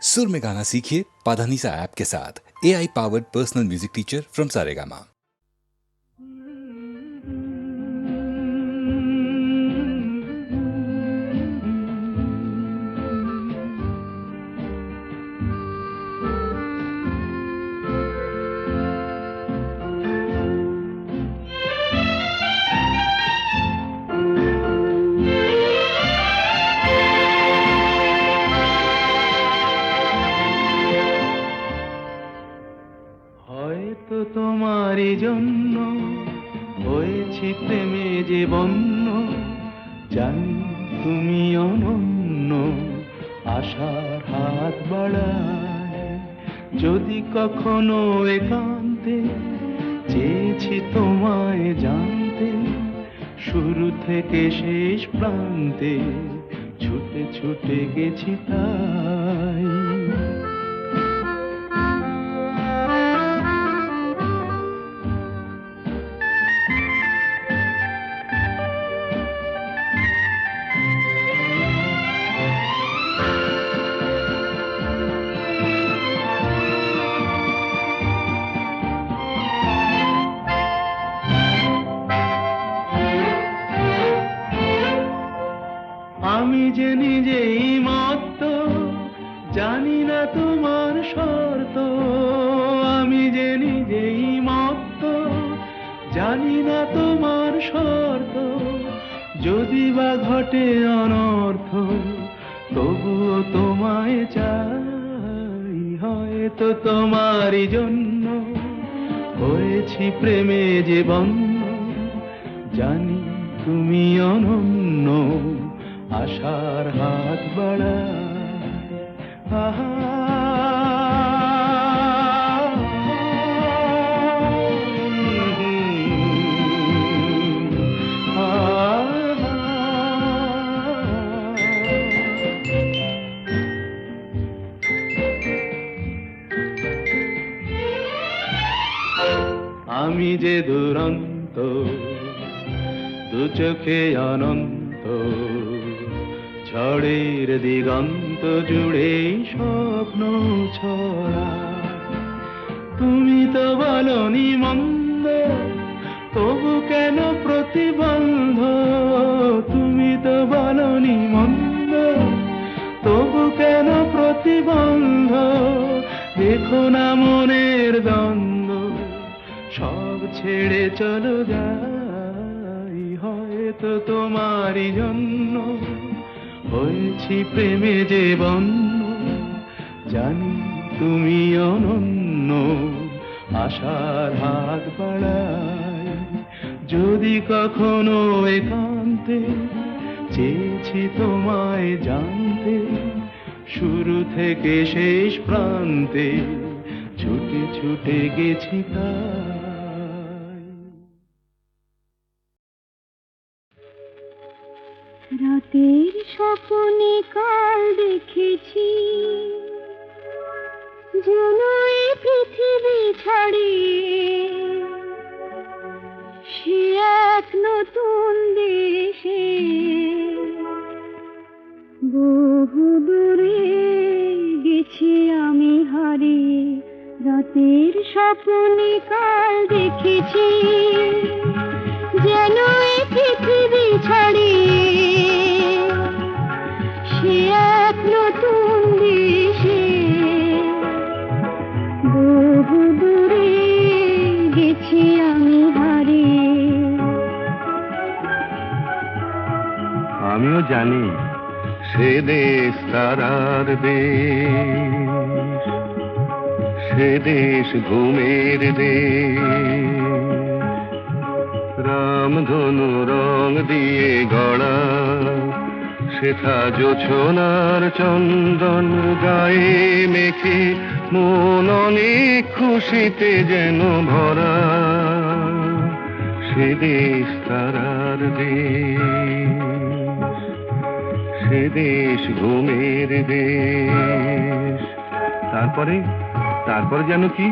सुर में गाना सीखिए पाधानीसा ऐप के साथ। AI powered personal music teacher from Saregama. তোমারই জন্য হয়েছি প্রেমে যে বন্য, জানি তুমি অনন্য, আশার হাত বাড়ায় যদি কখনো একান্তে, চেয়েছি তোমায় জানতে, শুরু থেকে শেষ প্রান্তে ছুটে ছুটে গেছি তাই। আমি যে নিজেই মত্ত, জানি না তোমার শর্ত। আমি যে নিজেই মত্ত, জানি না তোমার শর্ত। যদি বা ঘটে অনর্থ, তবুও তোমায় চাই। হয়তো তোমারই জন্য হয়েছি প্রেমে যে বন্য, জানি তুমি অনন্য, আশার হাত বাড়ায়। আহা আমি যে দুরন্ত, দু চোখে অনন্ত, ঝড়ের দিগন্ত জুড়ে স্বপ্ন ছড়া। তুমি তো বলনি মন্দ, তবু কেন প্রতিবন্ধ? তুমি তো বলনি মন্দ, তবু কেন প্রতিবন্ধ? দেখো না মনের দ্বন্দ্ব, সব ছেড়ে চলো যাই। হয়তো তোমারই জন্য হয়েছি প্রেমে যে বন্য, জানি তুমি অনন্য, আশার হাত বাড়ায় যদি কখনো একান্তে, চেয়েছি তোমায় জানতে, শুরু থেকে শেষ প্রান্তে ছুটে ছুটে গেছি তাই। রাতের স্বপ্নে কাল দেখেছি, যেন এই পৃথিবী ছাড়িয়ে সে এক নতুন দেশে, বহু দূরে গেছি আমি হারিয়ে। রাতের স্বপ্নে কাল দেখেছি, যেন এই পৃথিবী ছাড়িয়ে সে এক নতুন দেশে, বহু দূরে গেছি আমি হারিয়ে। আমিও জানি সে দেশ তারার দেশ, সে দেশ ঘুমের দেশ, রামধনু রং দিয়ে গড়া, সেথা জোছনার চন্দন গায়ে মেখে মন অনেক খুশিতে যেন ভরা। সে দেশ তারার দেশ, সে দেশ ঘুমের দেশ। তারপরে তারপরে যেন কি,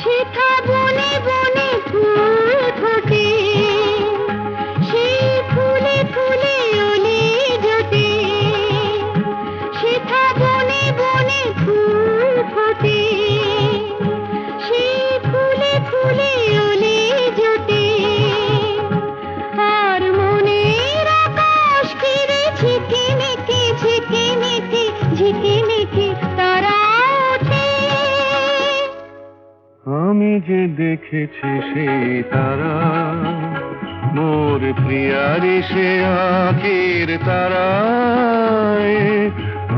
সেথা বনে বনে ফুল ফোটে, সেই ফুলে ফুলে ওলে জোটে। সেথা বনে বনে ফুল যে দেখেছি সেই তারা, মোর প্রিয়ারি সে আখির তারায়।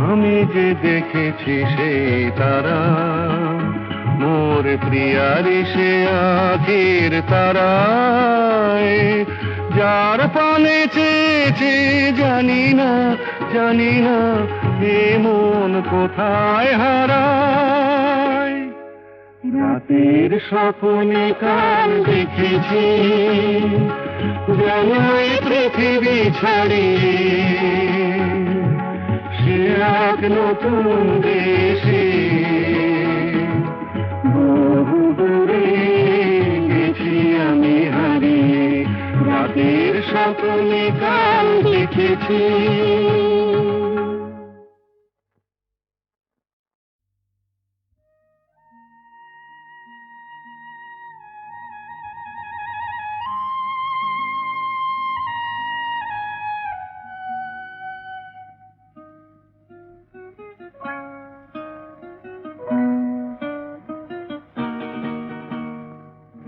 আমি যে দেখেছি সেই তারা, মোর প্রিয়ারি সে আখির তারায়। যার পানে চেয়েছে জানি না, জানি না এ মন কোথায় হারায়। রাতের স্বপ্নে কাল দেখেছি, যেন এই পৃথিবী ছাড়িয়ে সে এক নতুন দেশে। বহু দূরে গেছি আমি হারিয়ে, রাতের স্বপ্নে কাল দেখেছি।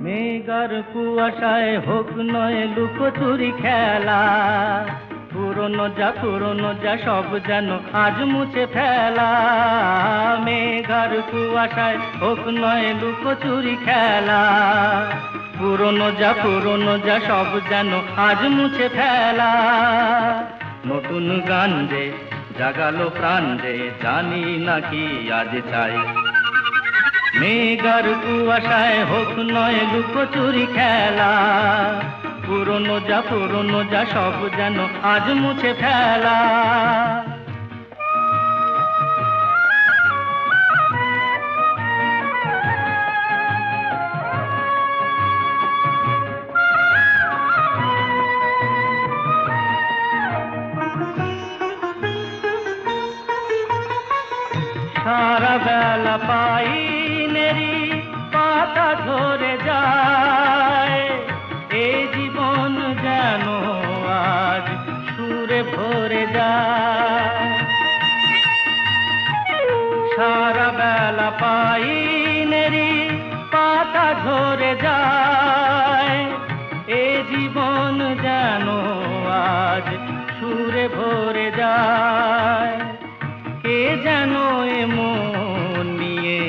মেঘার কুয়াশায় হোক নয় লুকোচুরি খেলা, পুরনো যা সব যেন আজ মুছে ফেলা। মেঘার কুয়াশায় হোক নয় লুকোচুরি খেলা, পুরনো যা সব যেন আজ মুছে ফেলা। নতুন গান যে জাগালো প্রাণ যে জানি নাকি আজ চাই। মেঘার কুয়াশায় হোক নয় লুকোচুরি খেলা, পুরনো যা সব যেন আজ মুছে ফেলা। সারা বেলা পাইনেরি পাতা ঝরে যায়, এই জীবন যেন আজ সুরে ভরে যায়। সারা বেলা পাইনেরি পাতা ঝরে যায়, এই জীবন যেন আজ সুরে ভরে যায়। কে যেন এমন নিয়ে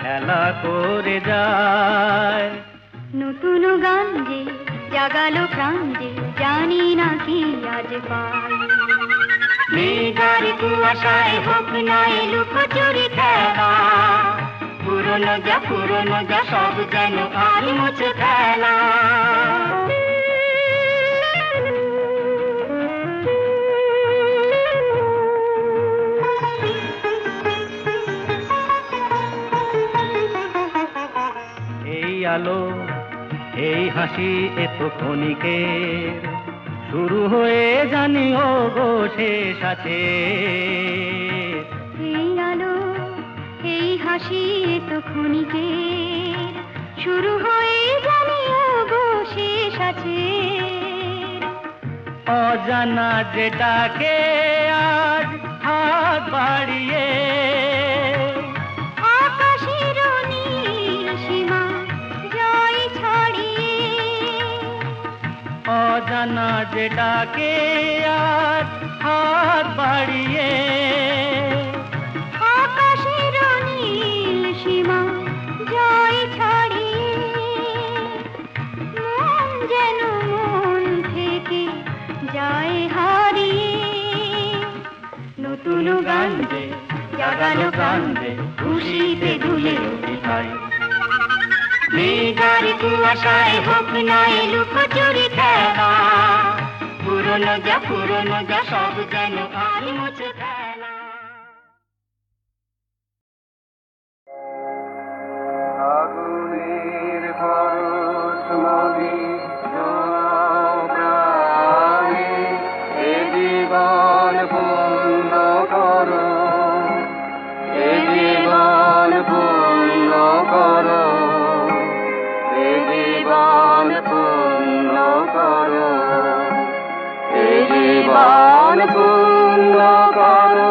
খেলা করে যায়। নতুন গান যে জাগালো প্রাণ যে জানি না কি আজ পাই। মেঘার কুয়াশায় হোক নয় লুকোচুরি খেলা, পুরনো যা সব যেন আজ মুছে ফেলা। আলো এই হাসি এত ক্ষণিকের, শুরু হয়ে জানি ও গো শেষ আছে। এই আলো এই হাসি এত ক্ষণিকের, শুরু হয়ে জানি ও গো শেষ আছে। অজানা যেটাকে আজ হাত বাড়িয়ে, অজানা যেটাকে আজ হাত বাড়িয়ে, আকাশের নীল সীমা জয় ছাড়িয়ে। মন যেন মন থেকে যায় হারিয়ে। নতুন গান যে জাগালো প্রাণ যে খুশিতে দুলে উঠিতাই। মেঘার কুয়াশায় হোক নয় লুকোচুরি খেলা, পুরনো যা সব যেন আজ মুছে ফেলা। আগুনের পরশমণি জড়াও প্রাণে, এ জীবন পূর্ণ করো, এ জীবন পূর্ণ করো, এ জীবন পূর্ণ করো, এ জীবন পূর্ণ করো।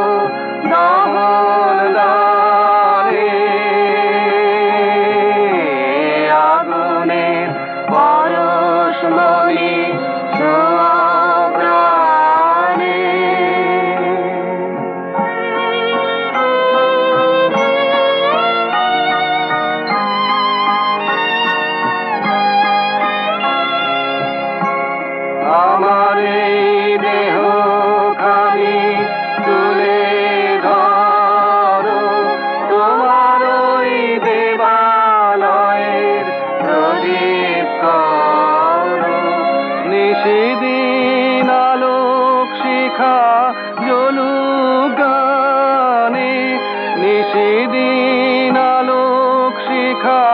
সেদিন আলোক শিখা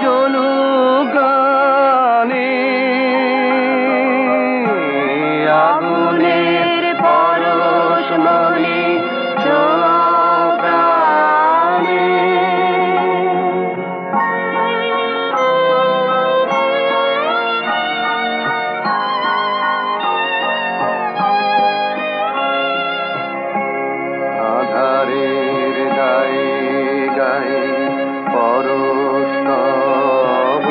জ্বলুক গানে, আগুনের পরশ মনে ছোঁয়াও প্রাণে। আধারের গায়ে গায়ে পরশ তব,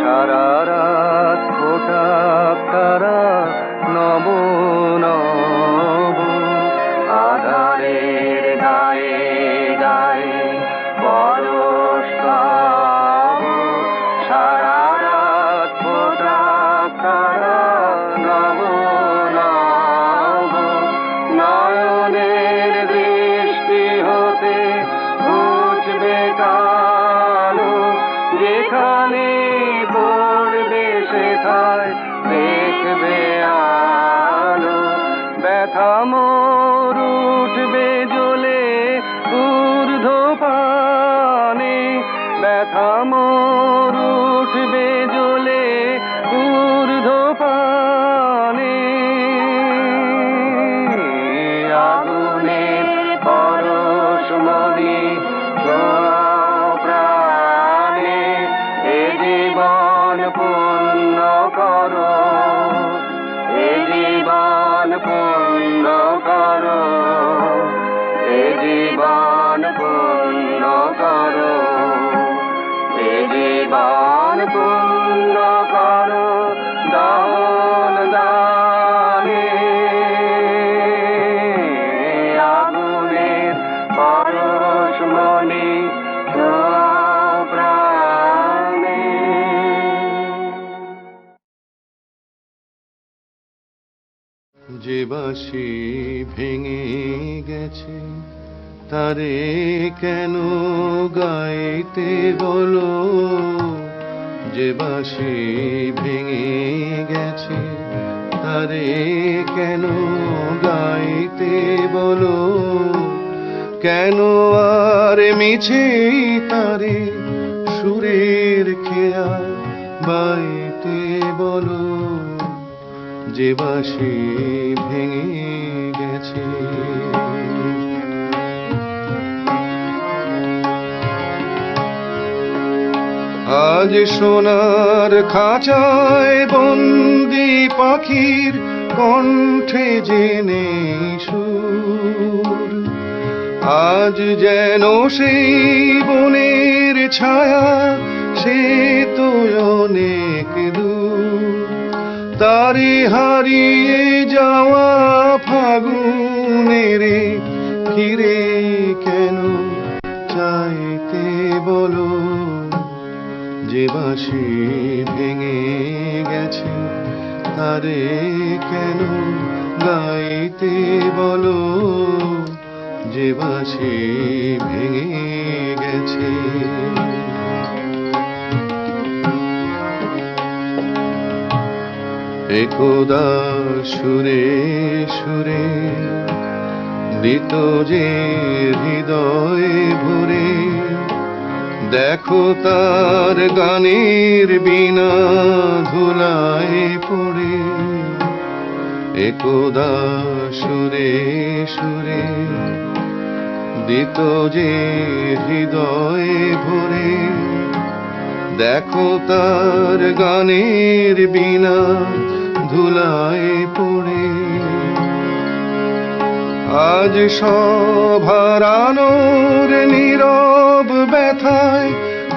সারা রাত ফোটাক তারা নব নব। আধারের গায়ে গায়ে পরশ তব, সারা রাত ফোটাক তারা নব নব। নয়নের দৃষ্টি হতে ঘুচবে কালো, যেখানে পড়বে সেথায় দেখবে আলো। ব্যথা মোর উঠবে জ্বলে ঊর্ধ্বপানে, ব্যথা মোর উঠবে জ্বলে ঊর্ধ্বপানে। আগুনের পরশ মনে ছোঁয়াও প্রাণে, এ জীবন পূর্ণ করো, এ জীবন পূর্ণ করো, এ জীবন পূর্ণ করো, এ জীবন পূর্ণ করো দান দানে। আগুনের পরশ মনে ছোঁয়াও প্রাণে। যে বাঁশি ভেঙে গেছে তারে কেন গাইতে বলো, যে বাঁশি ভেঙে গেছে তারে কেন গাইতে বলো। কেন আর মিছে তারে সুরের খেয়া বাইতে বলো, যে বাঁশি ভেঙে গেছে। আজ সোনার খাঁচায় বন্দি পাখির কণ্ঠে জেনে সুর, আজ যেন সেই বনের ছায়া সে তো অনেক দূর। তারে হারিয়ে যাওয়া ফাগুনের ফিরে কেন চাইতে বলো, যে বাঁশি ভেঙে গেছে তারে কেন গাইতে বলো, যে বাঁশি ভেঙে গেছে। একদা সুরে সুরে দিত যে হৃদয় ভরে, দেখো তার গানের বিনা ধুলায় পড়ে। একদা সুরে সুরে দিত যে হৃদয় ভরে, দেখো তার গানের বিনা ধুলায় পড়ে। আজ সব হারানোর নীরব ব্যথায়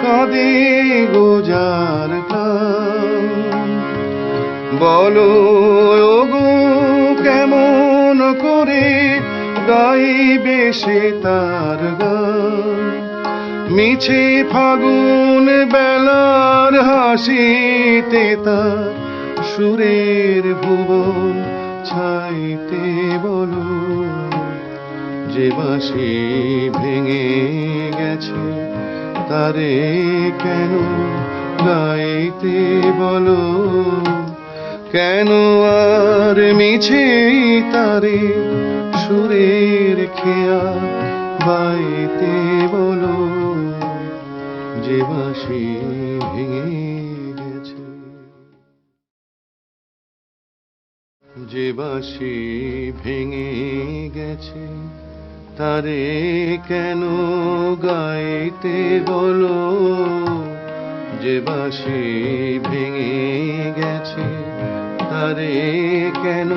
কাঁদে গোজার প্রাণ। বলো ওগো কেমন করে গাইবে সে তার গান, মিছে ফাগুন বেলার হাসিতে তার সুরের ভুবন ছাইতে বলো, যে বাঁশি ভেঙে গেছে তারে কেন গাইতে বলো, কেন আর মিছে তারে সুরের খেয়া বাইতে যে বাঁশি ভেঙে গেছে, যে বাঁশি ভেঙে গেছে তারে কেন গাইতে বলো, যে বাঁশি ভেঙে গেছে তারে কেন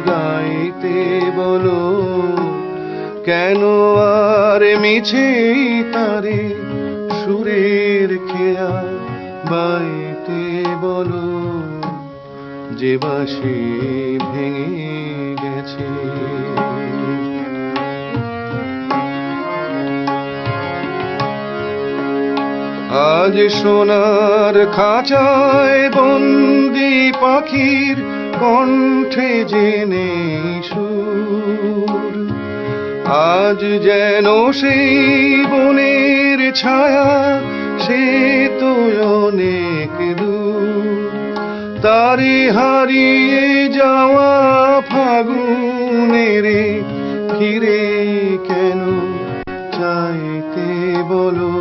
গাইতে বলো, কেন আর মিছে তারে সুরের খেয়া বাইতে বলো, যে বাঁশি ভেঙে গেছে। আজ সোনার খাঁচায় বন্দি পাখির কণ্ঠে জেনে সুর, আজ যেন সেই বনের ছায়া সে তো অনেক দূর, তারে হারিয়ে যাওয়া ফাগুনের ফিরে কেন চাইতে বলো,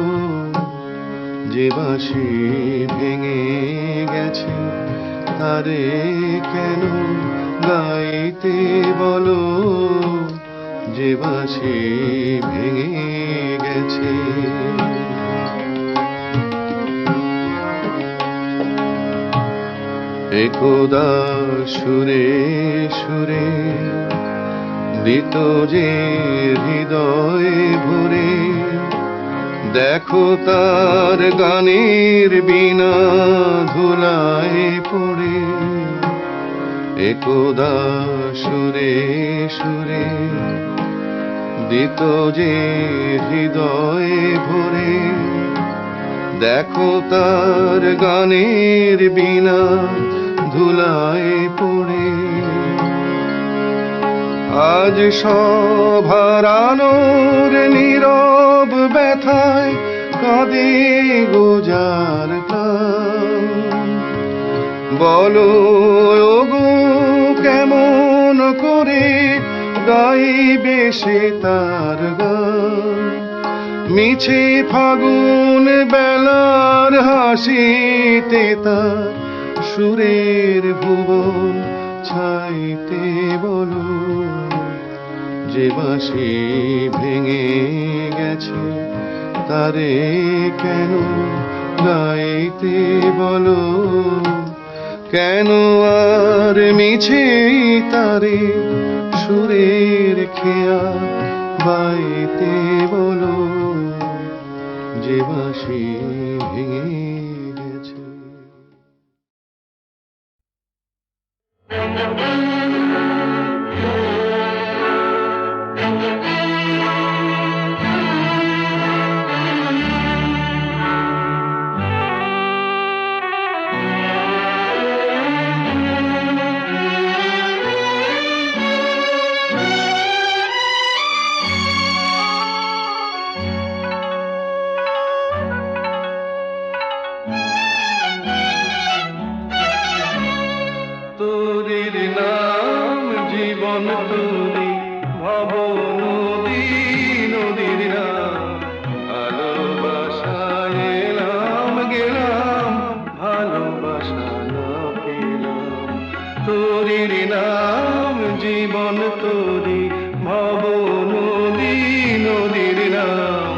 যে বাঁশি ভেঙে গেছে তারে কেন গাইতে বলো, যে বাঁশি ভেঙে গেছে। একদা সুরে সুরে দিত যে হৃদয় ভরে, দেখো তার গানের বিনা ধুলায় পড়ে, একদা সুরে সুরে দিত যে হৃদয় ভরে, দেখো তার গানের বিনা ধুলায় পড়ে, আজ সব হারানোর নীরব ব্যথায় কাঁদে গোজার প্রাণ, বলো ওগো কেমন করে গাইবে সে তার গান, মিছে ফাগুন বেলার হাসিতে তার সুরের ভুবন ছাইতে বলো, যে বাঁশি ভেঙে গেছে তারে কেন গাইতে বলো, কেন আর মিছে তারে সুরের খেয়া বাইতে বলো, যে বাঁশি ভেঙে গেছে। তোরির নাম জীবন তোরি ভব নদী, নদীর নাম ভালোবাসায় এলাম গেলাম, ভালোবাসা না পেলাম। তোরির নাম জীবন তোরি ভব নদী, নদীর নাম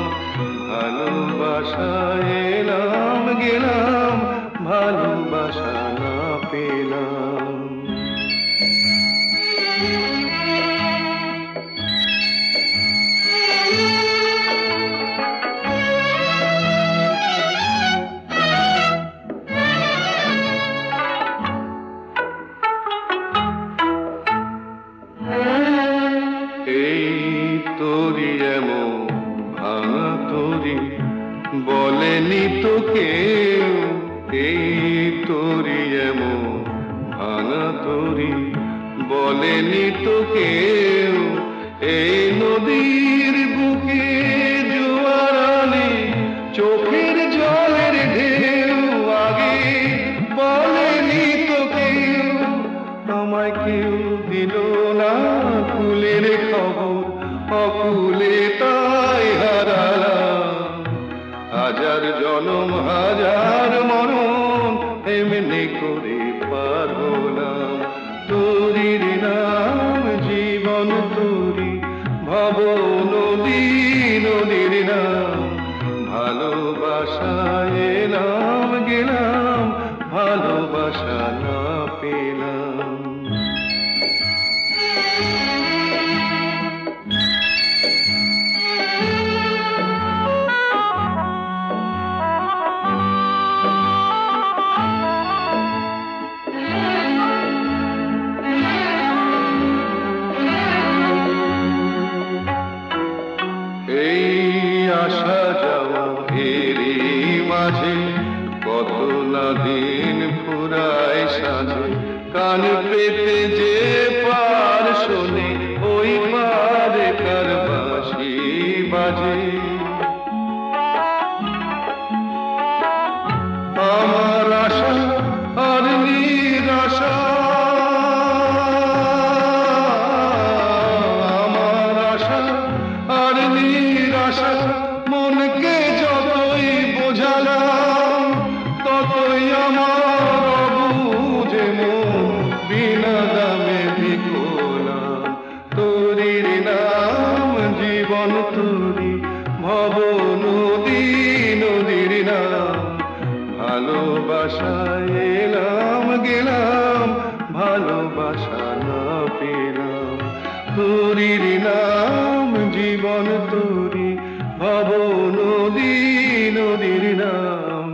ভালোবাসায় এলাম গেলাম, ভালোবাসা না পেলাম। এই তোরি এমন ভাঙা তোরি বলেনি তো কেউ, এই তোরি এমন ভাঙা তোরি বলেনি তো কেউ, এই নদীর বুকে জোয়ার আনে চোখের জলের ঢেউ, আগে বলেনি তো কেউ, আমায় কেউ দিল না কুলের খবর, অকুলে তাই হারালাম। হাজার জনম হাজার মরণ এমনি করে পার হলাম। তোরির নাম জীবন তোরি ভব নদী, নদীর নাম ভালোবাসায় এলাম গেলাম, ভালোবাসা না পেলাম। এই আসা যাওয়া এরই মাঝে কত না দিন ফুরায় সাজে, কান পেতে যে পার শোনে ওই পারে কার বাঁশি বাজে। আমার আশা আর নিরাশা, আমার আশা আর নিরাশা মনকে যতই বোঝালাম ততই আমার অবুঝে মন বিনা দামে বিকলাম। তোরির নাম জীবন তোরি ভব নদী, নদীর নাম ভালোবাসায় এলাম গেলাম, ভালোবাসা না পেলাম। তোরির নাম জীবন তোরি ভব নদী, নদীর নাম।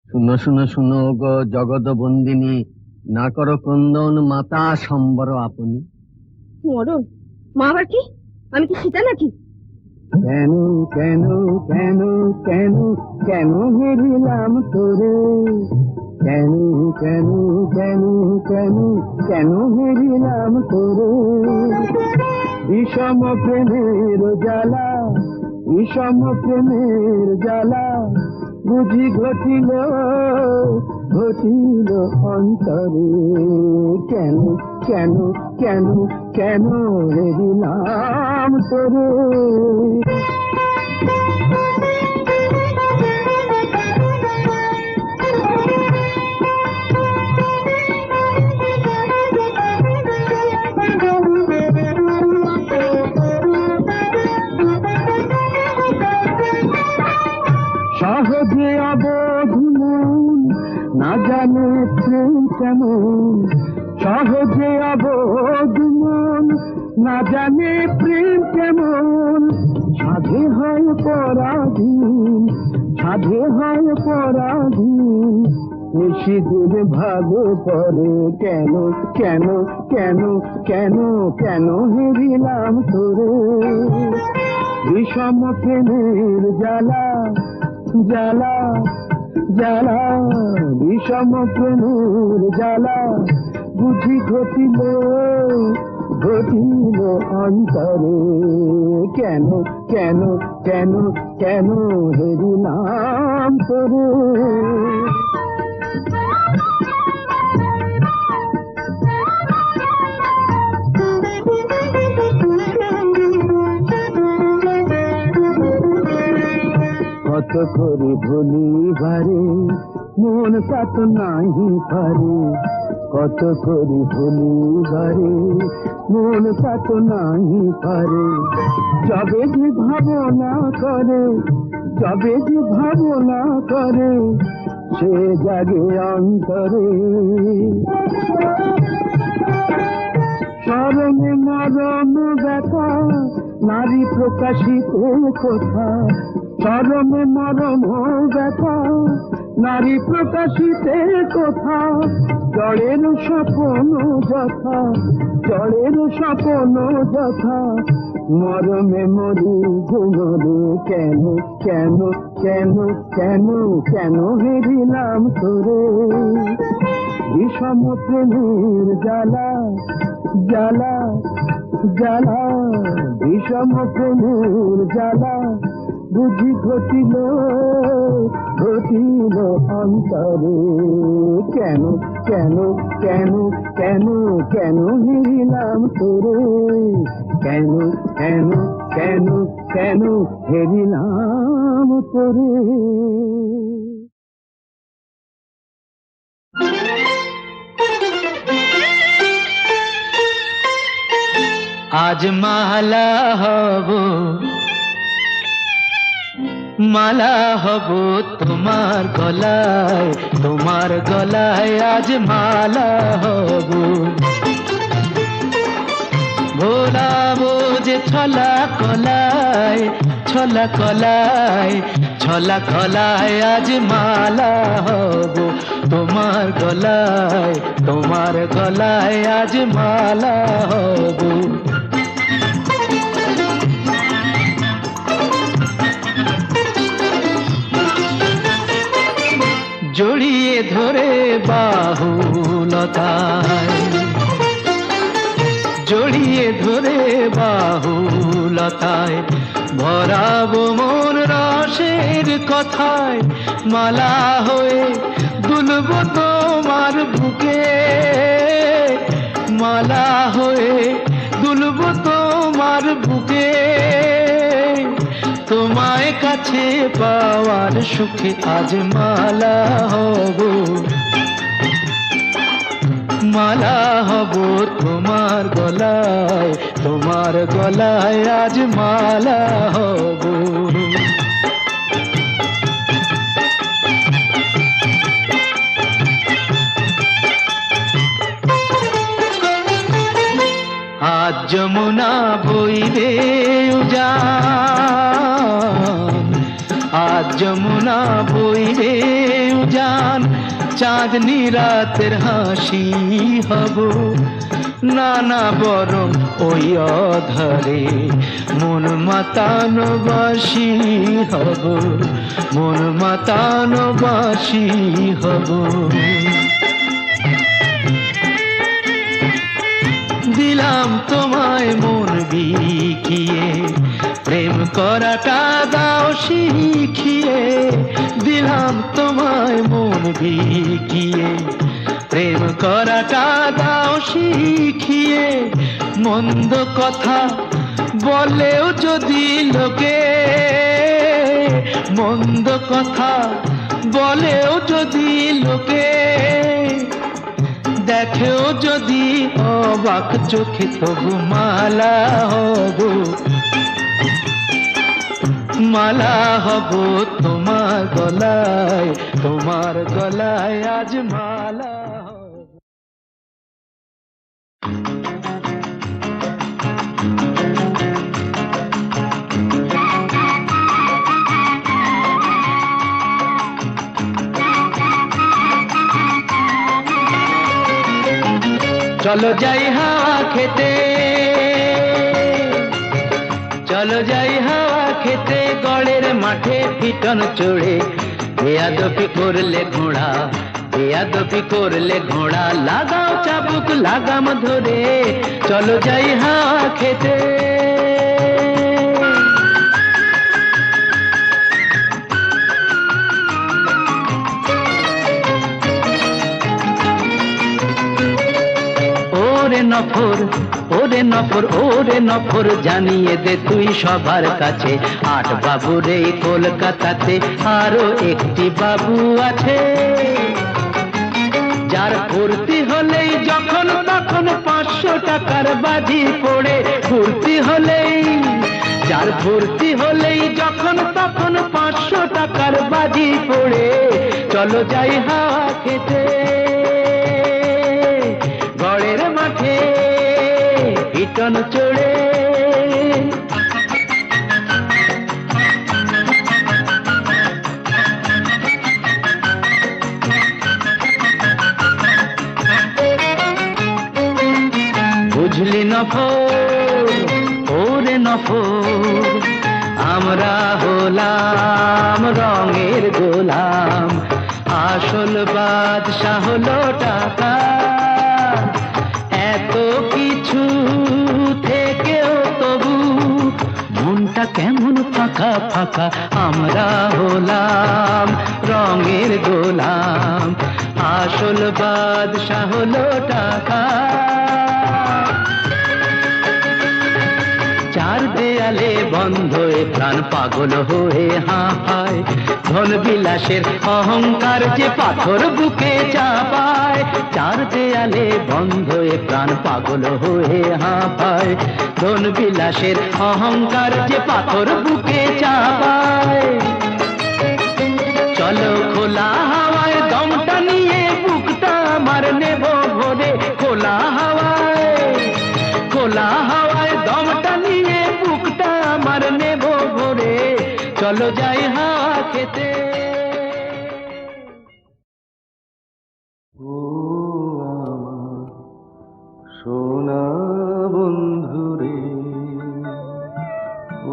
শুনো শুনো শুনো গো জগৎ বন্দিনী, না করো ক্রন্দন মাতা সম্বর আপনি। মরণ মা আবার কি? আমি কি সীতা নাকি? কেন কেন কেন কেন কেন হেরিলাম তোরে, কেন কেন কেন কেন কেন হেরিলাম তোরে। বিষম প্রেমের জ্বালা, বিষম প্রেমের জ্বালা বুঝি ঘটিল ঘটিল অন্তরে। কেন কেন কেন কেন হেরিলাম তোরে। সহজে অবোধ মন না জানে প্রেম কেমন, সহজে অবোধ মন না জানে প্রেম কেমন। সাধে হয় পরাধীন, সাধে হয় পরাধীন, নিশিদিন ভাবে পরে। কেন কেন কেন কেন কেন হেরিলাম তোরে। বিষম প্রেমের জ্বালা জ্বালা জ্বালা, বিষম প্রেমের জ্বালা বুঝি ঘটিল ঘটিল অন্তরে। কেন কেন কেন কেন হেরিলাম তোরে। কত করে ভুলিবারে মন কত নাহি পারে, কত করে ভুলিবারে মন কত নাহি পারে। যবে যে ভাবনা করে, যবে যে ভাবনা করে, সে জাগে অন্তরে। স্মরণে মরণ ব্যথা নারী প্রকাশিত কথা, চরমে মরম ব্যথা নারী প্রকাশিতে কথা। জড়ের স্বপন যথা, জড়ের স্বপন যথা, মরমে মরি গুণরে। কেন কেন কেন কেন কেন হেরিলাম তোরে। বিষম প্রেমের জ্বালা জ্বালা জ্বালা, বিষম প্রেমের জ্বালা বুঝি ঘটিল ঘটিল ছিল অন্তরে। কেন কেন কেন কেন কেন হেরিলাম তোরে, কেন কেন কেন কেন হেরিলাম তোরে। আজ মালা হব, মালা হব তোমার গলায়, তোমার গলায় আজ মালা হব। ভোলাবো যে ছলা কলায়, ছলা কলায়, ছলা কলায় আজ মালা হব তোমার গলায়, তোমার গলায় আজ মালা হব। জড়িয়ে ধরে বাহুলতায়, জড়িয়ে ধরে বাহুলতায়, ভরাবো মন রসের কথায়, মালা হয়ে দুলব তোমার বুকে, মালা হয়ে দুলব তোমার বুকে। তোমায় কাছে পাওয়ার সুখে আজ মালা হব, মালা হব তোমার গলায়, তোমার গলায় আজ মালা হব। আজ যমুনা বইবে উজান, আজ যমুনা বইবে উজান, চাঁদনি রাতের হাসি হব, নানা বরং ওই অধরে মন মাতানো বাসি হব, মন মাতানো বাসি হব। দিলাম তোমায় মন বিকিয়ে, প্রেম করাটা দাও শিখিয়ে, দিলাম তোমায় মন বিকিয়ে, প্রেম করাটা দাও শিখিয়ে। মন্দ কথা বলেও যদি লোকে, মন্দ কথা বলেও যদি লোকে, দেখেও যদি অবাক চোখে, তবু মালা হব, মালা হব তোমার গলায়, তোমার গলায় আজ মালা হব। চলো যাই হাওয়া খেতে, চলো যাই হাওয়া খেতে, গড়ের মাঠে পিটন চড়ে, বেয়াদবি করলে ঘোড়া, বেয়াদবি করলে ঘোড়া, লাগাও চাবুক লাগাম ধরে, চলো যাই হাওয়া খেতে। ওরে নফর, ওরে নফর, ওরে নফর, জানিয়ে দে তুই সবার কাছে, 8 বাবুর এই কলকাতাতে আরো একটি বাবু আছে, যার ফুর্তি হলেই যখন তখন 500 টাকার বাজি পড়ে, ফুর্তি হলেই, যার ফুর্তি হলেই যখন তখন 500 টাকার বাজি পড়ে। চলো যাই হাওয়া খেতে, গড়ের মাঠে পিটন চড়ে। বুঝলি নফর, ওরে নফর, আমরা হলাম রঙের গোলাম, আসল বাদশা হলো টাকা, এত কিছু থেকেও তবু মনটা কেমন ফাঁকা ফাঁকা, আমরা হলাম রঙের বাদশা হলো টাকা। চার দেয়ালে বন্ধ এ প্রাণ পাগল হয়ে হাঁপায়, ধন বিলাসের অহংকার যে পাথর বুকে চাপায়। চার দেয়ালে বন্ধ এ প্রাণ পাগল হয়ে হাঁপায়, ধন বিলাসের অহংকার যে পাথর বুকে চাপায়। চলো খোলা হাওয়ায় দমটা নিয়ে বুকটা আমার নেব ভরে, খোলা হাওয়ায়, খোলা হাওয়ায় দমটা নিয়ে বুকটা আমার নেব ভরে, চলো যাই হাওয়া খেতে। ও আমার সোনা বন্ধুরে,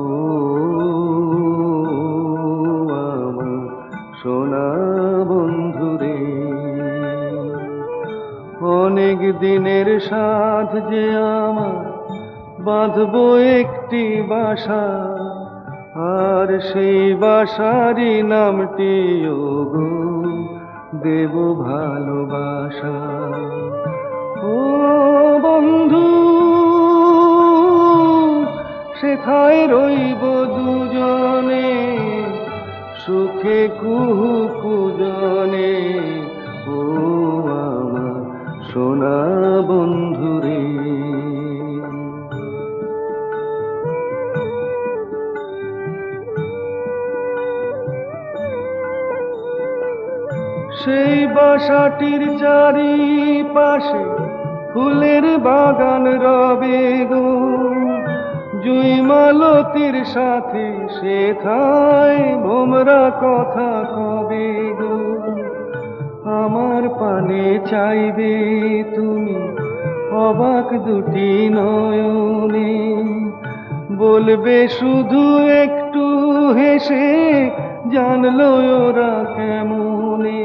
ও আমার সোনা বন্ধুরে, অনেক দিনের সাথ যে আমার বাঁধবো একটি বাসা, আর সেই বাসারই নামটি ওগো দেব ভালোবাসা। ও বন্ধু, সেথায় রইব দুজনে, সুখে কুহু কুজনে। ও আমার সোনা বন্ধুরে, সেই বাসাটির চারিপাশে ফুলের বাগান রবে গো, জুই মালতির সাথে সেথায় ভোমরা কথা কবে গো। আমার পানে চাইবে তুমি অবাক দুটি নয়নে, বলবে শুধু একটু হেসে জানলো ওরা কেমনে।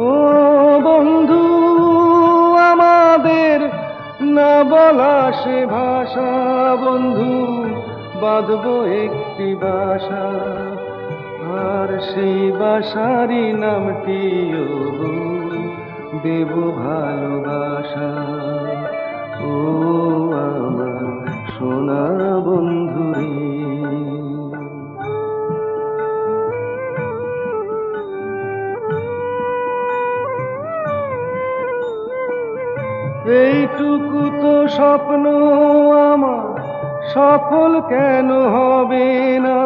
ও বন্ধু, আমাদের না বলা সে ভাষা, বন্ধু বাঁধবো একটি বাসা, আর সেই বাসারই নামটি ওগো দেব ভালোবাসা। ও আমার সোনা বন্ধুরে, এইটুকু তো স্বপ্ন আমার সফল কেন হবে না?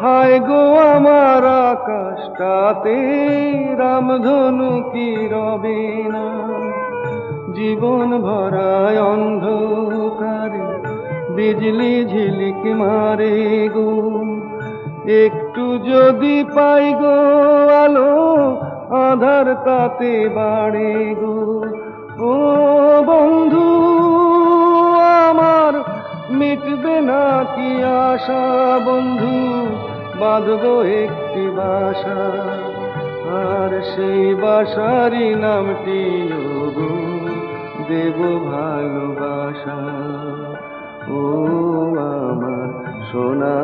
হায় গো আমার আকাশটাতে রামধনু কি রবে না? জীবন ভরায় অন্ধকারে বিজলি ঝিলিক মারে গো, একটু যদি পাই গো আলো আধার তাতে বাড়ে গো। ও বন্ধু, আমার মিটবে না কি আশা, বন্ধু বাঁধবো একটি বাসা, আর সেই বাসারই নামটি ওগো দেব ভালোবাসা। ও আমার সোনা